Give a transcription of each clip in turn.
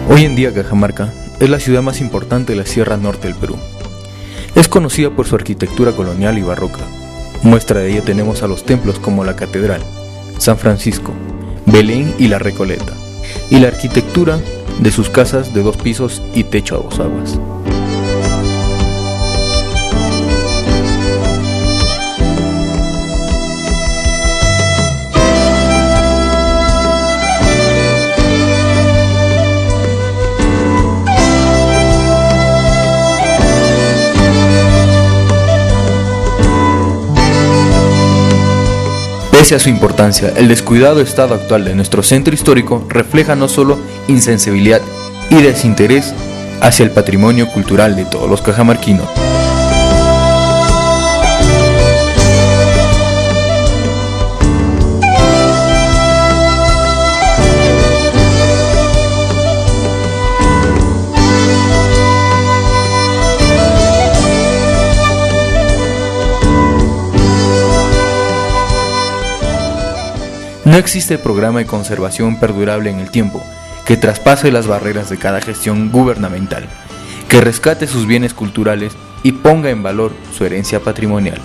Hoy en día Cajamarca es la ciudad más importante de la Sierra Norte del Perú. Es conocida por su arquitectura colonial y barroca. Muestra de ello tenemos a los templos como la Catedral, San Francisco, Belén y la Recoleta, y la arquitectura de sus casas de 2 pisos y techo a 2 aguas. Pese a su importancia, el descuidado estado actual de nuestro centro histórico refleja no solo insensibilidad y desinterés hacia el patrimonio cultural de todos los cajamarquinos. No existe programa de conservación perdurable en el tiempo que traspase las barreras de cada gestión gubernamental, que rescate sus bienes culturales y ponga en valor su herencia patrimonial.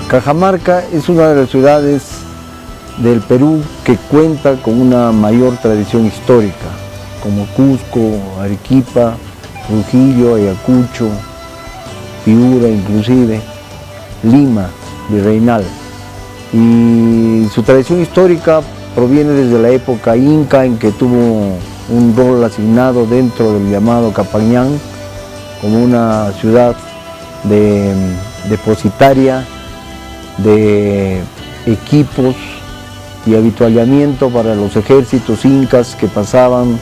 Cajamarca es una de las ciudades del Perú que cuenta con una mayor tradición histórica, como Cusco, Arequipa, Trujillo, Ayacucho, Piura inclusive, Lima, Virreinal. Y su tradición histórica proviene desde la época inca, en que tuvo un rol asignado dentro del llamado Capañán, como una ciudad depositaria de equipos y avituallamiento para los ejércitos incas que pasaban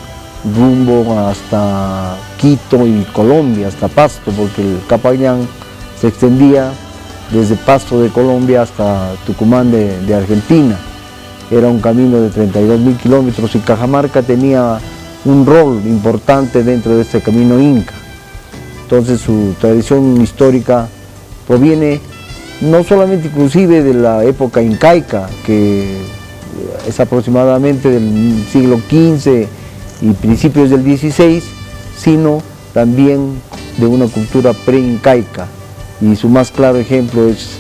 rumbo hasta Quito y Colombia, hasta Pasto, porque el Capañán se extendía desde Pasto de Colombia hasta Tucumán de Argentina. Era un camino de 32.000 kilómetros y Cajamarca tenía un rol importante dentro de este camino inca. Entonces su tradición histórica proviene no solamente inclusive de la época incaica, que es aproximadamente del siglo XV y principios del XVI, sino también de una cultura pre-incaica, y su más claro ejemplo es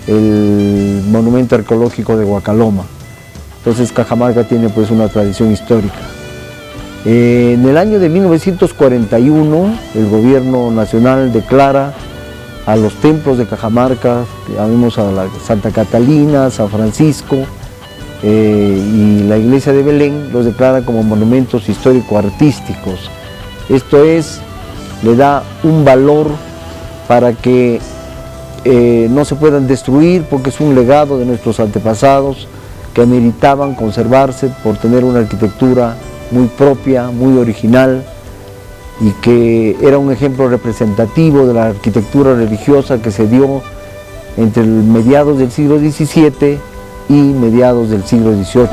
el monumento arqueológico de Huacaloma. Entonces Cajamarca tiene pues una tradición histórica. En el año de 1941 el gobierno nacional declara a los templos de Cajamarca, llamemos a la Santa Catalina, San Francisco, y la iglesia de Belén, los declara como monumentos histórico-artísticos. Esto es, le da un valor para que no se puedan destruir, porque es un legado de nuestros antepasados que ameritaban conservarse por tener una arquitectura muy propia, muy original, y que era un ejemplo representativo de la arquitectura religiosa que se dio entre mediados del siglo XVII y mediados del siglo XVIII.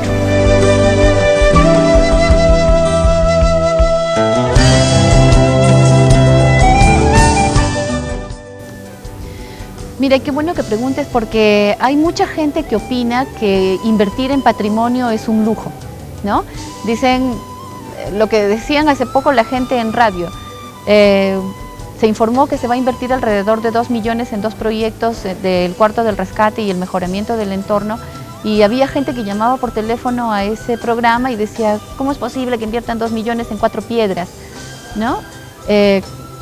Mira, qué bueno que preguntes, porque hay mucha gente que opina que invertir en patrimonio es un lujo, ¿no? Dicen, lo que decían hace poco la gente en radio, se informó que se va a invertir alrededor de 2 millones en 2 proyectos del Cuarto del Rescate y el mejoramiento del entorno, y había gente que llamaba por teléfono a ese programa y decía, ¿cómo es posible que inviertan 2 millones en 4 piedras? ¿No?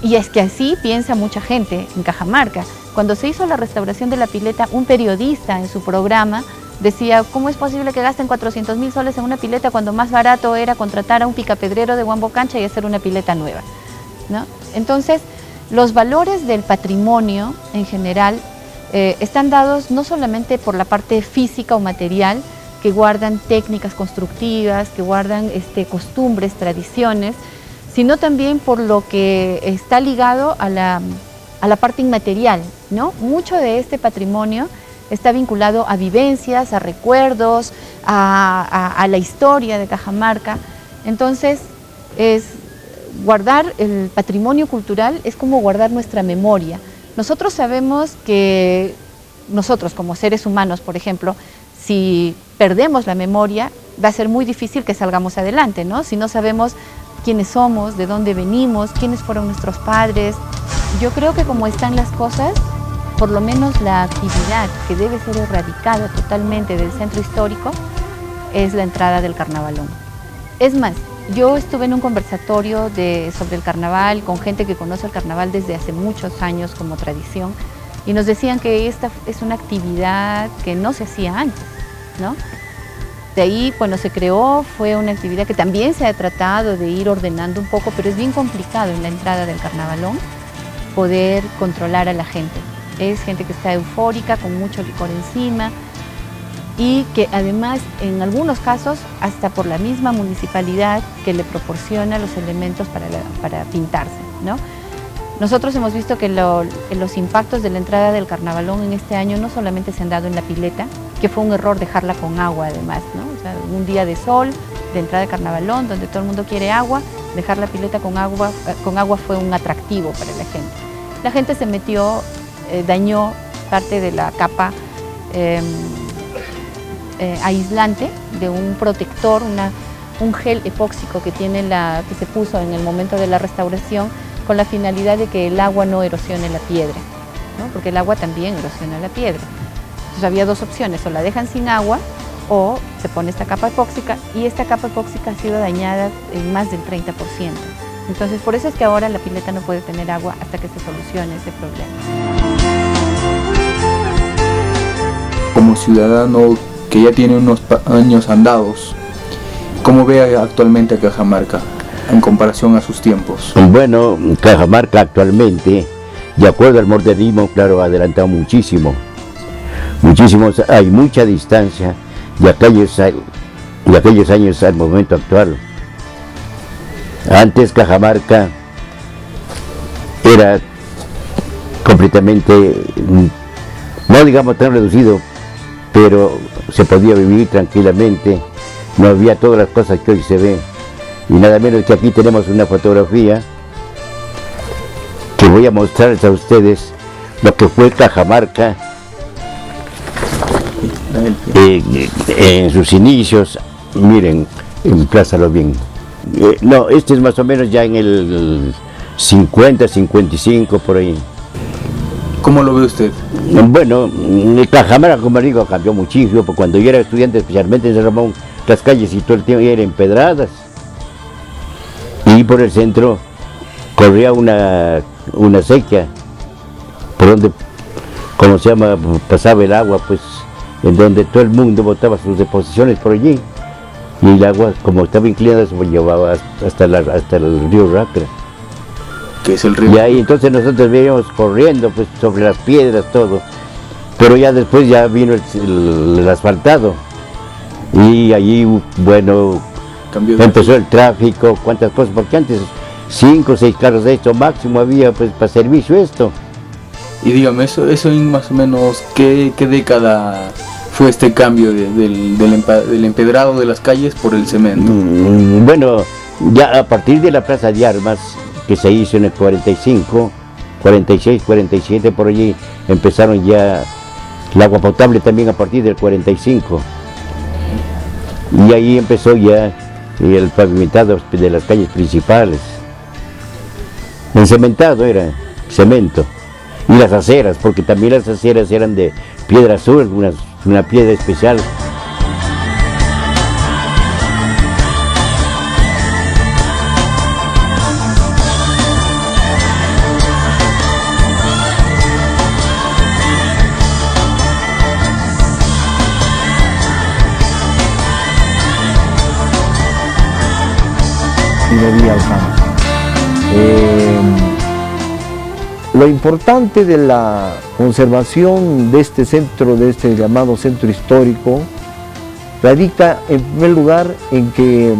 Y es que así piensa mucha gente en Cajamarca. Cuando se hizo la restauración de la pileta, un periodista en su programa decía, ¿cómo es posible que gasten 400.000 soles en una pileta cuando más barato era contratar a un picapedrero de Huambocancha y hacer una pileta nueva? ¿No? Entonces, los valores del patrimonio en general están dados no solamente por la parte física o material, que guardan técnicas constructivas, que guardan costumbres, tradiciones, sino también por lo que está ligado a la parte inmaterial, ¿no? Mucho de este patrimonio está vinculado a vivencias, a recuerdos, a la historia de Cajamarca. Entonces, es guardar el patrimonio cultural es como guardar nuestra memoria. Nosotros sabemos que nosotros como seres humanos, por ejemplo, si perdemos la memoria, va a ser muy difícil que salgamos adelante, ¿no? Si no sabemos quiénes somos, de dónde venimos, quiénes fueron nuestros padres. Yo creo que como están las cosas, por lo menos la actividad que debe ser erradicada totalmente del centro histórico es la entrada del carnavalón. Es más, yo estuve en un conversatorio sobre el carnaval con gente que conoce el carnaval desde hace muchos años como tradición y nos decían que esta es una actividad que no se hacía antes, ¿no? De ahí, cuando se creó, fue una actividad que también se ha tratado de ir ordenando un poco, pero es bien complicado en la entrada del carnavalón poder controlar a la gente. Es gente que está eufórica, con mucho licor encima y que además, en algunos casos, hasta por la misma municipalidad que le proporciona los elementos para pintarse, ¿no? Nosotros hemos visto que los impactos de la entrada del carnavalón en este año no solamente se han dado en la pileta, que fue un error dejarla con agua además, ¿no? O sea, un día de sol, de entrada de carnavalón, donde todo el mundo quiere agua, dejar la pileta con agua fue un atractivo para la gente. La gente se metió, dañó parte de la capa aislante de un protector, un gel epóxico que se puso en el momento de la restauración, con la finalidad de que el agua no erosione la piedra, ¿no? Porque el agua también erosiona la piedra. Entonces había dos opciones, o la dejan sin agua o se pone esta capa epóxica, y esta capa epóxica ha sido dañada en más del 30%. Entonces por eso es que ahora la pileta no puede tener agua hasta que se solucione ese problema. Como ciudadano que ya tiene unos años andados, ¿cómo ve actualmente a Cajamarca en comparación a sus tiempos? Bueno, Cajamarca actualmente, de acuerdo al modernismo, claro, ha adelantado muchísimo. Hay mucha distancia de aquellos años al momento actual. Antes Cajamarca era completamente, no digamos tan reducido, pero se podía vivir tranquilamente, no había todas las cosas que hoy se ven. Y nada menos que aquí tenemos una fotografía que voy a mostrarles a ustedes lo que fue Cajamarca en sus inicios. Miren, emplázalo bien. No, este es más o menos ya en el 50, 55 por ahí. ¿Cómo lo ve usted? Bueno, Cajamarca, como digo, cambió muchísimo, porque cuando yo era estudiante, especialmente en San Ramón, las calles y todo el tiempo eran empedradas. Y por el centro corría una acequia, por donde, como se llama, pasaba el agua, pues, en donde todo el mundo botaba sus deposiciones por allí. Y el agua, como estaba inclinada, se llevaba hasta el río Racra. ¿Qué es el río? Y ahí entonces nosotros veníamos corriendo, pues, sobre las piedras, todo. Pero ya después ya vino el asfaltado. Y allí, bueno, empezó el tráfico, cuántas cosas, porque antes 5 o 6 carros de esto máximo había, pues, para servicio esto. Y dígame, eso en más o menos, ¿qué década fue este cambio del empedrado de las calles por el cemento? Bueno, ya a partir de la Plaza de Armas, que se hizo en el 45, 46, 47, por allí empezaron ya el agua potable también a partir del 45. Y ahí empezó ya el pavimentado de las calles principales. El cementado era cemento. Y las aceras, porque también las aceras eran de piedra azul, una piedra especial. Y no había alcance. Lo importante de la conservación de este centro, de este llamado centro histórico, radica en primer lugar en que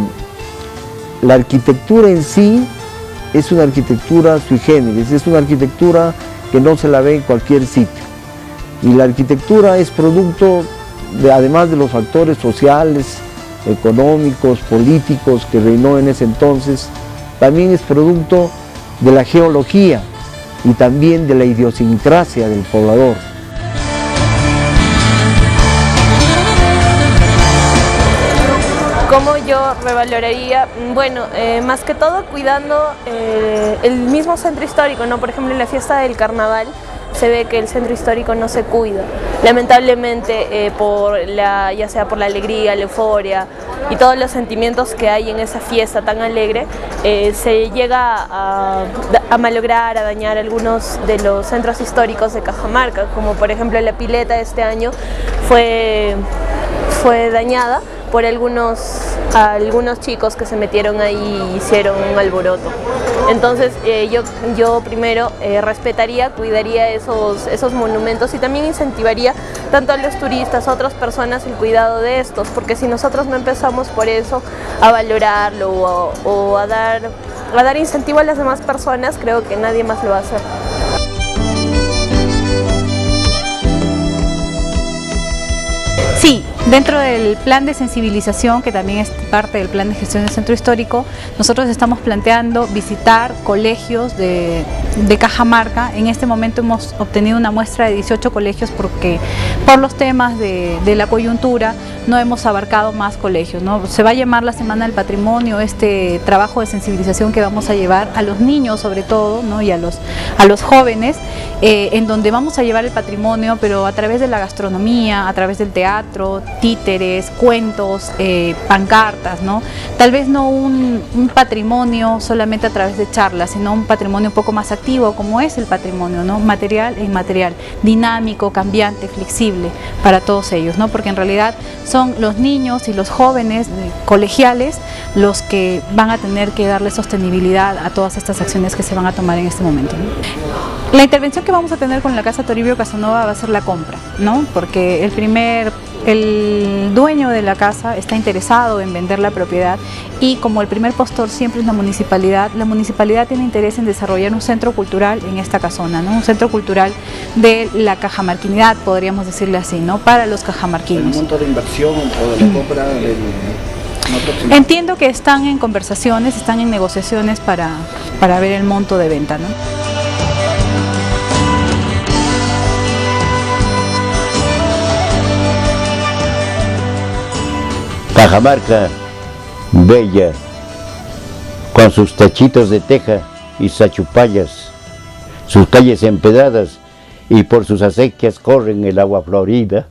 la arquitectura en sí es una arquitectura sui generis, es una arquitectura que no se la ve en cualquier sitio. Y la arquitectura es producto, además de los factores sociales, económicos, políticos que reinó en ese entonces, también es producto de la geología y también de la idiosincrasia del poblador. ¿Cómo yo revaloraría? Bueno, más que todo cuidando el mismo centro histórico, ¿no? Por ejemplo, en la fiesta del carnaval se ve que el centro histórico no se cuida. Lamentablemente, ya sea por la alegría, la euforia y todos los sentimientos que hay en esa fiesta tan alegre, se llega a malograr, a dañar algunos de los centros históricos de Cajamarca, como por ejemplo la pileta de este año fue dañada por algunos chicos que se metieron ahí y hicieron un alboroto. Entonces yo primero respetaría, cuidaría esos monumentos y también incentivaría tanto a los turistas, a otras personas el cuidado de estos, porque si nosotros no empezamos por eso a valorarlo o a dar incentivo a las demás personas, creo que nadie más lo va a hacer. Sí, dentro del plan de sensibilización, que también es parte del plan de gestión del centro histórico, nosotros estamos planteando visitar colegios de Cajamarca. En este momento hemos obtenido una muestra de 18 colegios porque por los temas de la coyuntura no hemos abarcado más colegios, ¿no? Se va a llamar la Semana del Patrimonio, este trabajo de sensibilización que vamos a llevar a los niños sobre todo, ¿no? Y a los jóvenes, en donde vamos a llevar el patrimonio, pero a través de la gastronomía, a través del teatro, títeres, cuentos, pancartas, ¿no? Tal vez no un patrimonio solamente a través de charlas, sino un patrimonio un poco más activo, como es el patrimonio, ¿no? Material e inmaterial, dinámico, cambiante, flexible para todos ellos, ¿no? Porque en realidad son los niños y los jóvenes colegiales los que van a tener que darle sostenibilidad a todas estas acciones que se van a tomar en este momento, ¿no? La intervención que vamos a tener con la Casa Toribio Casanova va a ser la compra, ¿no? Porque el dueño de la casa está interesado en vender la propiedad y como el primer postor siempre es la municipalidad tiene interés en desarrollar un centro cultural en esta casona, ¿no? Un centro cultural de la cajamarquinidad, podríamos decirle así, ¿no? Para los cajamarquinos. ¿El monto de inversión o de la compra Entiendo que están en conversaciones, están en negociaciones para ver el monto de venta, ¿no? Cajamarca, bella, con sus techitos de teja y sachupallas, sus calles empedradas y por sus acequias corren el agua florida.